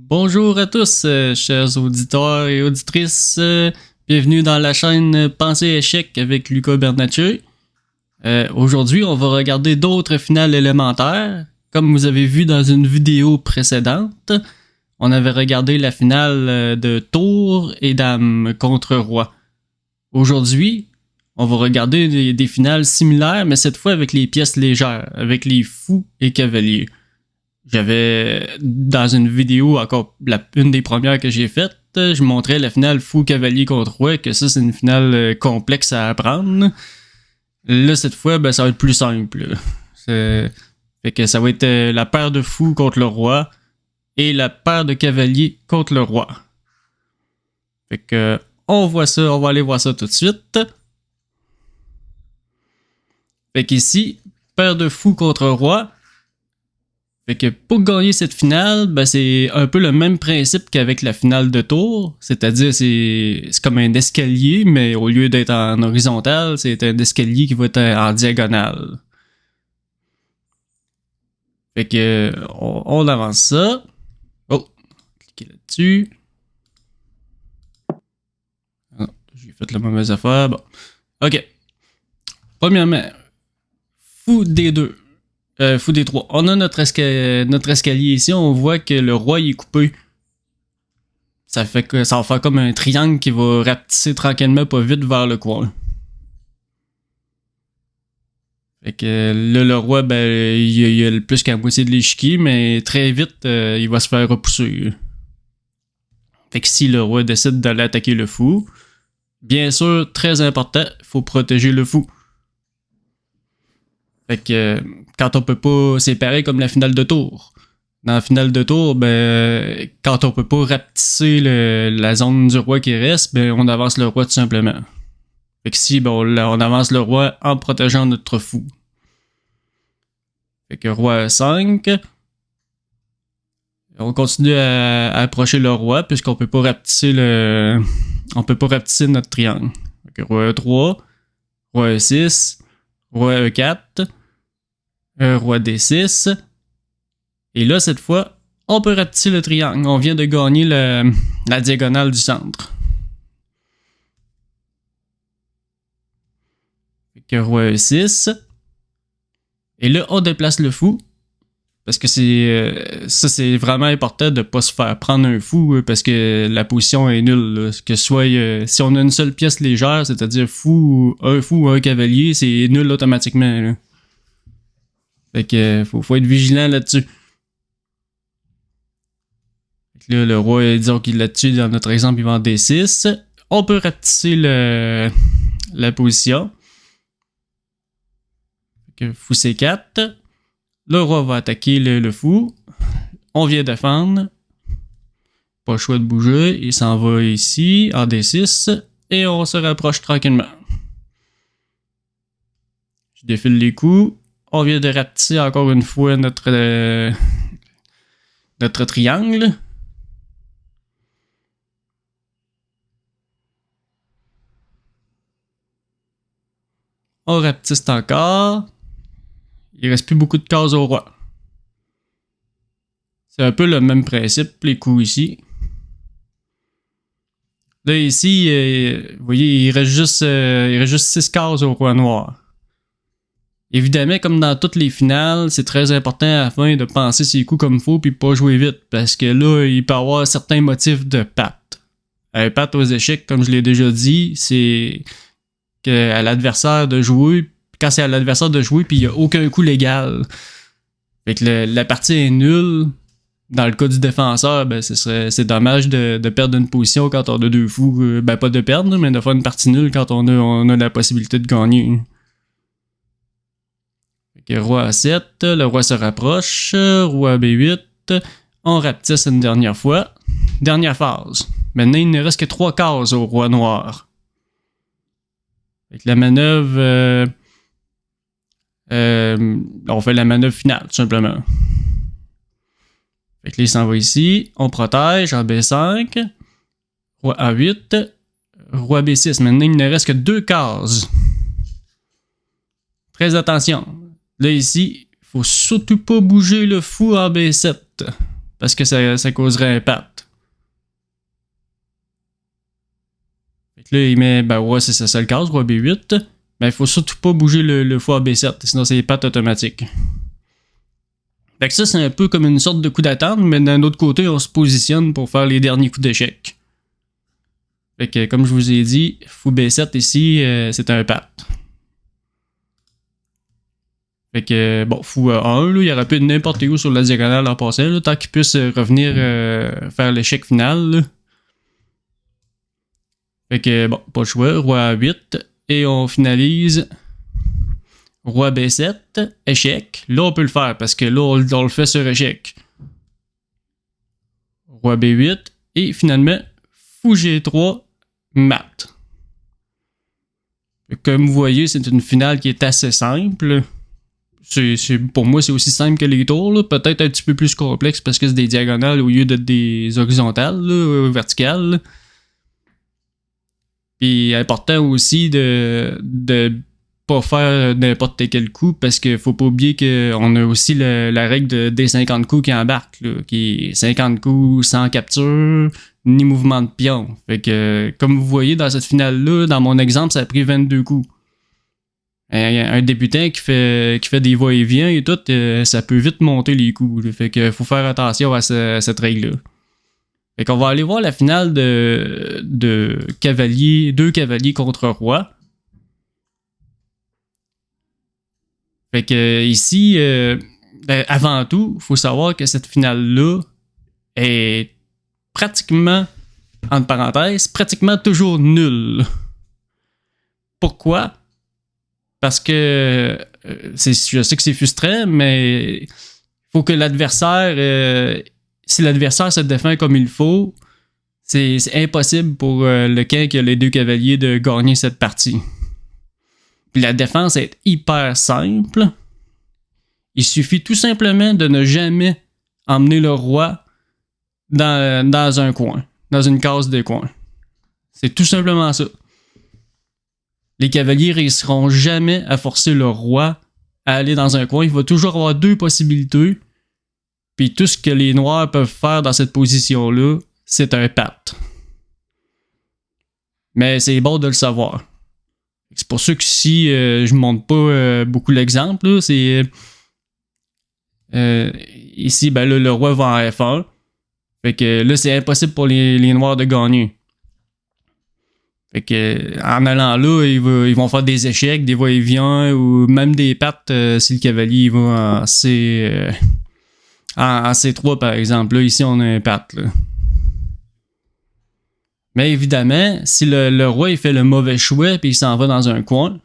Bonjour à tous, chers auditeurs et auditrices. Bienvenue dans la chaîne Pensée Échec avec Lucas Bernatchez. Aujourd'hui, on va regarder d'autres finales élémentaires. Comme vous avez vu dans une vidéo précédente, on avait regardé la finale de Tour et Dame contre Roi. Aujourd'hui, on va regarder des finales similaires, mais cette fois avec les pièces légères, avec les fous et cavaliers. J'avais, dans une vidéo, encore une des premières que j'ai faites, je montrais la finale fou cavalier contre roi, que ça c'est une finale complexe à apprendre. Là, cette fois, ça va être plus simple. Fait que ça va être la paire de fous contre le roi et la paire de cavaliers contre le roi. Fait que on va aller voir ça tout de suite. Fait qu'ici, paire de fous contre roi. Fait que pour gagner cette finale, c'est un peu le même principe qu'avec la finale de tour. C'est-à-dire, c'est comme un escalier, mais au lieu d'être en horizontal, c'est un escalier qui va être en diagonale. Fait que on avance ça. Oh, cliquez là-dessus. Ah, j'ai fait la mauvaise affaire. Bon. Ok. Premièrement, fou des deux. Fou des trois. On a notre escalier ici. On voit que le roi il est coupé. Ça va faire comme un triangle qui va rapetisser tranquillement pas vite vers le coin. Fait que là, le roi, il a le plus qu'à moitié de l'échiquier, mais très vite, il va se faire repousser. Fait que si le roi décide d'aller attaquer le fou, bien sûr, très important, il faut protéger le fou. Fait que quand on peut pas, c'est pareil comme la finale de tour. Dans la finale de tour, quand on peut pas rapetisser la zone du roi qui reste, on avance le roi tout simplement. Fait que ici, on avance le roi en protégeant notre fou. Fait que roi 5. On continue à approcher le roi puisqu'on peut pas rapetisser notre triangle. Fait que roi E3, roi E6, roi E4, roi D6. Et là, cette fois, on peut rapetisser le triangle. On vient de gagner la diagonale du centre. Fait que roi E6. Et là, on déplace le fou. Parce que c'est vraiment important de ne pas se faire prendre un fou parce que la position est nulle. Là. Que soit si on a une seule pièce légère, c'est-à-dire fou ou un cavalier, c'est nul automatiquement. Là. Fait que faut être vigilant là-dessus. Fait que là, le roi, disons qu'il là-dessus, dans notre exemple, il va en D6. On peut rapetisser la position. Fait que fou C4. Le roi va attaquer le fou. On vient défendre. Pas le choix de bouger. Il s'en va ici, en D6. Et on se rapproche tranquillement. Je défile les coups. On vient de rapetisser encore une fois notre triangle. On rapetisse encore. Il reste plus beaucoup de cases au roi. C'est un peu le même principe, les coups ici. Là, ici, vous voyez, il reste juste 6 cases au roi noir. Évidemment, comme dans toutes les finales, c'est très important à la fin de penser ses coups comme il faut puis pas jouer vite. Parce que là, il peut y avoir certains motifs de patte. Un patte aux échecs, comme je l'ai déjà dit, c'est à l'adversaire de jouer. Quand c'est à l'adversaire de jouer puis il n'y a aucun coup légal. Fait que la partie est nulle. Dans le cas du défenseur, c'est dommage de perdre une position quand on a deux fous. Pas de perdre, mais de faire une partie nulle quand on a la possibilité de gagner. Fait que roi A7, le roi se rapproche. Roi B8. On rapetisse une dernière fois. Dernière phase. Maintenant, il ne reste que 3 cases au roi noir. Fait que la manœuvre... on fait la manœuvre finale, tout simplement. Fait que là, il s'en va ici. On protège en B5. Roi A8. Roi B6. Maintenant, il ne reste que 2 cases. Très attention. Là, ici, il faut surtout pas bouger le fou en B7. parce que ça causerait un pat. Fait que là, il met, ben ouais, c'est ça le casse, roi B8. Mais il faut surtout pas bouger le fou à B7, sinon c'est pat automatique. Fait que ça, c'est un peu comme une sorte de coup d'attente, mais d'un autre côté, on se positionne pour faire les derniers coups d'échec. Fait que, comme je vous ai dit, fou B7 ici, c'est un pat. Fait que, bon, fou A1, là, il aurait pu être n'importe où sur la diagonale en passant, là, tant qu'il puisse revenir faire l'échec final. Là. Fait que, bon, pas le choix, roi A8, et on finalise roi B7, échec. Là, on peut le faire, parce que là, on le fait sur échec. Roi B8, et finalement, fou G3, mat. Comme vous voyez, c'est une finale qui est assez simple. Pour moi, c'est aussi simple que les tours. Là. Peut-être un petit peu plus complexe parce que c'est des diagonales au lieu d'être des horizontales, là, verticales. Là. Puis important aussi de pas faire n'importe quel coup parce qu'il faut pas oublier qu'on a aussi la règle des 50 coups qui embarque, là, qui est 50 coups sans capture ni mouvement de pion. Fait que, comme vous voyez dans cette finale-là, dans mon exemple, ça a pris 22 coups. Un débutant qui fait des va-et-vient et tout, ça peut vite monter les coups. Là. Fait que faut faire attention à cette règle-là. Fait qu'on va aller voir la finale de cavalier, 2 cavaliers contre roi. Fait que ici, avant tout, il faut savoir que cette finale-là est pratiquement, entre parenthèses, pratiquement toujours nulle. Pourquoi? Parce que je sais que c'est frustrant, mais il faut que l'adversaire, si l'adversaire se défend comme il faut, c'est impossible pour le camp qui a les 2 cavaliers de gagner cette partie. Puis la défense est hyper simple. Il suffit tout simplement de ne jamais emmener le roi dans un coin, dans une case de coin. C'est tout simplement ça. Les cavaliers réussiront jamais à forcer le roi à aller dans un coin. Il va toujours avoir 2 possibilités. Puis tout ce que les noirs peuvent faire dans cette position-là, c'est un pat. Mais c'est bon de le savoir. C'est pour ça que si je ne montre pas beaucoup l'exemple, là, c'est ici, ben là, le roi va en F1. Fait que là, c'est impossible pour les noirs de gagner. Fait que en allant là, ils vont faire des échecs, des va-et-vient ou même des pattes si le cavalier va en C3 par exemple. Là, ici, on a un patte. Là. Mais évidemment, si le roi il fait le mauvais choix et il s'en va dans un coin,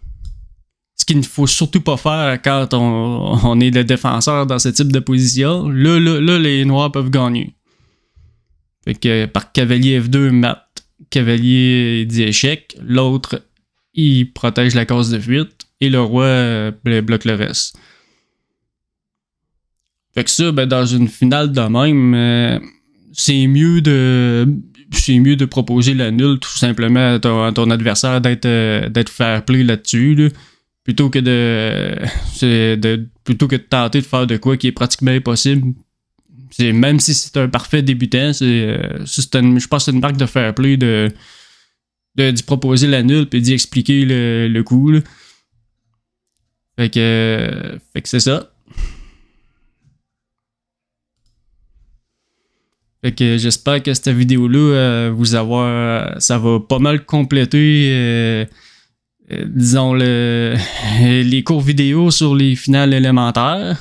ce qu'il ne faut surtout pas faire quand on est le défenseur dans ce type de position, là les noirs peuvent gagner. Fait que par cavalier F2, mat. Cavalier dit échec, l'autre il protège la case de fuite et le roi bloque le reste. Fait que ça, ben, dans une finale de même, c'est mieux de proposer la nulle tout simplement à ton adversaire d'être fair play là-dessus, là, plutôt que de tenter de faire de quoi qui est pratiquement impossible. Même si c'est un parfait débutant, je pense que c'est une marque de fair play d'y proposer la nulle et d'y expliquer le coup. Là. Fait que c'est ça. Fait que j'espère que cette vidéo-là ça va pas mal compléter disons les cours vidéo sur les finales élémentaires.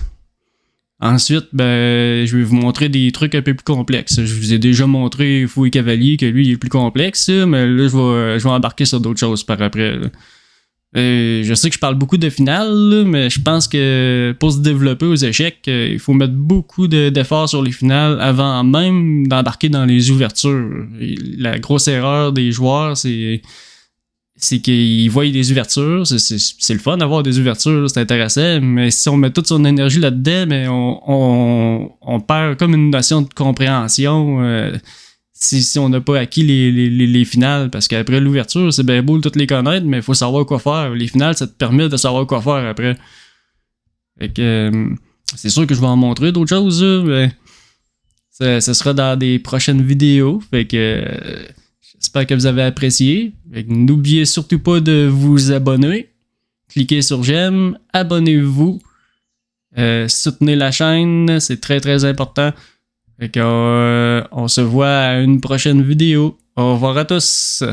Ensuite, ben, je vais vous montrer des trucs un peu plus complexes. Je vous ai déjà montré Fou et Cavalier, que lui, il est plus complexe, mais là, je vais embarquer sur d'autres choses par après. Je sais que je parle beaucoup de finales, là, mais je pense que pour se développer aux échecs, il faut mettre beaucoup d'efforts sur les finales avant même d'embarquer dans les ouvertures. La grosse erreur des joueurs, c'est qu'ils voient des ouvertures, c'est le fun d'avoir des ouvertures, c'est intéressant, mais si on met toute son énergie là-dedans, mais on perd comme une notion de compréhension si on n'a pas acquis les finales, parce qu'après l'ouverture, c'est bien beau de toutes les connaître, mais il faut savoir quoi faire. Les finales, ça te permet de savoir quoi faire après. Fait que c'est sûr que je vais en montrer d'autres choses, mais Ce sera dans des prochaines vidéos. Fait que j'espère que vous avez apprécié. Fait que n'oubliez surtout pas de vous abonner. Cliquez sur j'aime, abonnez-vous. Soutenez la chaîne, c'est très très important. Fait qu'on on se voit à une prochaine vidéo. Au revoir à tous.